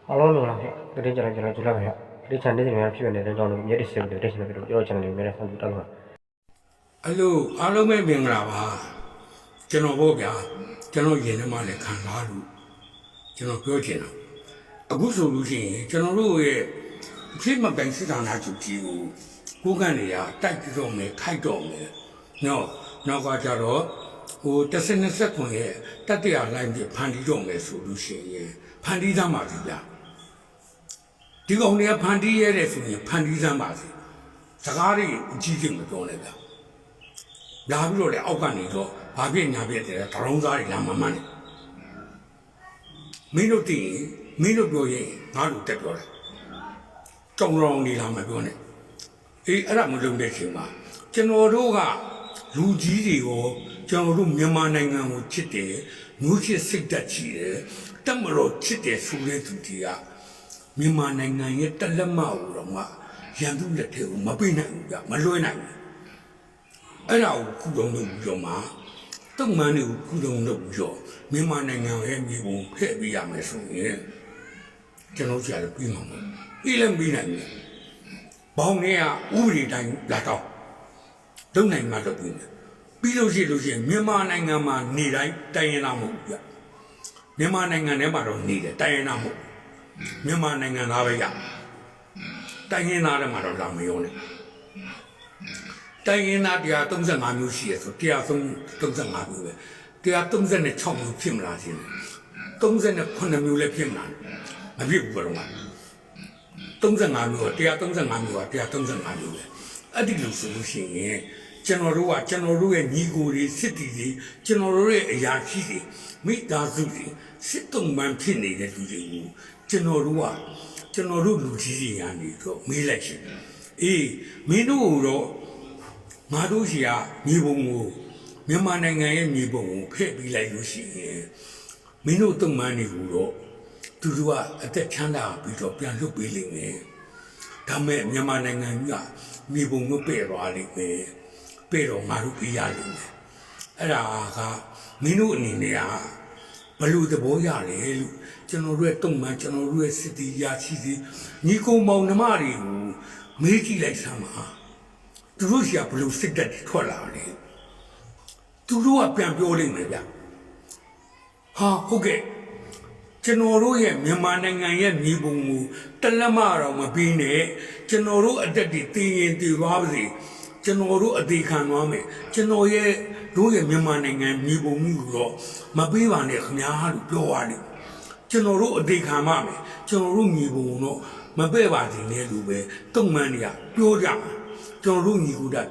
အားလုံးမင်္ဂလာပါတတိယကျွန်တော်ကြိုလာပါရဒီ channel တွေများဖြစ်နေတဲ့ကြောင့်မျက်ရည်စက်တွေတက်ရှင်နေပြီးတော့ channel တွေများဆန်းတူတက်လို့အဲ့လိုအားလုံးပဲမင်္ဂလာပါကျွန်တော်ပေါ့ဗျာကျွန်တော်ရင်ထဲမှာလည်းခံစားလို့ကျွန်တော်ပြောချင်တာအခုဆိုလို့ရှိရင်ကျွန်တော်တို့ရဲ့ဖြစ်မပိုင်စစ်ဌာနချုပ်ကြီးကိုကိုးကန်နေရတိုက်ကြတော့မယ်ခိုက်တော့မယ်နောက်ကကြတော့ဟို10-20ခွန်ရဲ့တတိယလိုင်းပြဖန်တီးတော့မယ်ဆိုလို့ရှိရင်ဖန်တီးသားပါပြီဗျာဒီကောင်တွေကဖန်တီးရတဲ့ဆိုရင်ဖန်တီးသားပါစီစကားတွေအကြီးကြီးမပြောနဲ့ဗျာလာပြီးတော့လေအောက်ကနေတော့ဘာဖြစ်ညာဖြစ်တယ်ဒရုန်းသားတွေလာမှန်းတယ်မင်းတို့တည်မင်းတို့ပြောရင်ငါတို့တက်ပြောတယ်ကြောင်ရောင်နေလာမပြောနဲ့အေးအဲ့ဒါမလုပ်တဲ့ချိန်မှာကျွန်တော်တို့ကလူကြီးတွေရောကျွန်တော်တို့မြန်မာနိုင်ငံကိုချစ်တယ်မျိုးချစ်စိတ်ဓာတ်ကြီးတယ်တက်မလို့ချစ်တယ်ဆိုတဲ့သူတွေကမြန်မာနိုင်ငံရဲ့တလက်မကိုတော့မှရန်သူလက်ထဲကိုမပေးနိုင်ဘူးဗျမလွှဲနိုင်ဘူးအဲ့ဒါကိုခုတုံးလို့ပြောမှာတုံ့မှန်တွေကိုခုတုံးလို့ပြောမြန်မာနိုင်ငံရဲ့မြေပုံဖဲ့ပေးရမယ်ဆိုရင်ကျွန်တော်ကြားလို့ပြီးမှာမဟုတ်ပြီးလည်းပြီးနိုင်တယ်ဘောင်းတွေကဥပဒေတိုင်းလာတော့လုံနိုင်မှလုပ်ပြီးလို့ရှိရင်မြန်မာနိုင်ငံမှာနေတိုင်းတိုင်းရင်းသားမဟုတ်ဘူးဗျမြန်မာနိုင်ငံထဲမှာတော့နေတယ်တိုင်းရင်းသားမဟုတ်မြန်မာနိုင်ငံသားပဲရတိုင်းရင်းသားတွေမှာတော့လာမရောနဲ့တိုင်းရင်းသား135မျိုးရှိရဆို135မျိုးပဲ136မျိုးဖြစ်မလားရှင်38မျိုးလည်းဖြစ်မလားမဖြစ်ဘူးကတော့35မျိုး135မျိုးက135မျိုးပဲအဲ့ဒီလိုဆိုလို့ရှိရင်ကျွန်တော်တို့ရဲ့ညီကိုတွေစစ်တီတွေကျွန်တော်တို့ရဲ့အရာရှိတွေမိသားစုတွေစစ်တုံးမှန်ဖြစ်နေတဲ့လူတွေကိုကျွန်တော်တို့လူကြီးတွေကနေတော့မေးလိုက်ရှင်အေးမင်းတို့တော့ငါတို့ရှိကမြေပုံကိုမြန်မာနိုင်ငံရဲ့မြေပုံကိုဖဲ့ပြီးလိုက်လို့ရှိရင်မင်းတို့တုံးမှန်တွေကိုတော့သူတို့ကအသက်ချမ်းသာပြီးတော့ပြန်လွတ်ပေးလိမ့်မယ်ဒါမဲ့မြန်မာနိုင်ငံကမြေပုံကိုပဲ့သွားလိမ့်မယ်ပဲ့တော့ငါတို့ပြရလိမ့်မယ်အဲ့ဒါကမင်းတို့အနေနဲ့ကဘလို့သဘောရလဲလို့ကျွန်တော်တို့ရဲ့တုံ့မှန်ကျွန်တော်တို့ရဲ့စစ်တီရာရှိစီညီကုံမောင်နှမတွေကိုမေးကြည့်လိုက်စမ်းပါသူတို့ရှာဘလို့စစ်တက်ထွက်လာတယ်သူတို့ကပြန်ပြောလိမ့်မယ်ဗျဟာဟုတ်ကဲ့ကျွန်တော်တို့ရဲ့မြန်မာနိုင်ငံရဲ့မြေပုံကိုတလက်မတော့မပြီးနဲ့ကျွန်တော်တို့အတက်တွေတည်ရင်တည်သွားပါစေကျွန်တော်တို့အသေးခံသွားမယ်ကျွန်တော်ရဲ့တို့ရဲ့မြန်မာနိုင်ငံမြေပုံကိုတော့မပေးပါနဲ့ခင်ဗျားလို့ပြောရတယ်ကျွန်တော်တို့အသေးခံပါမယ်ကျွန်တော်တို့မြေပုံတော့မပဲ့ပါစေနဲ့လို့ပဲတုံ့မှန်နေရပြောကြမှာကျွန်တော်တို့ညီကူတာ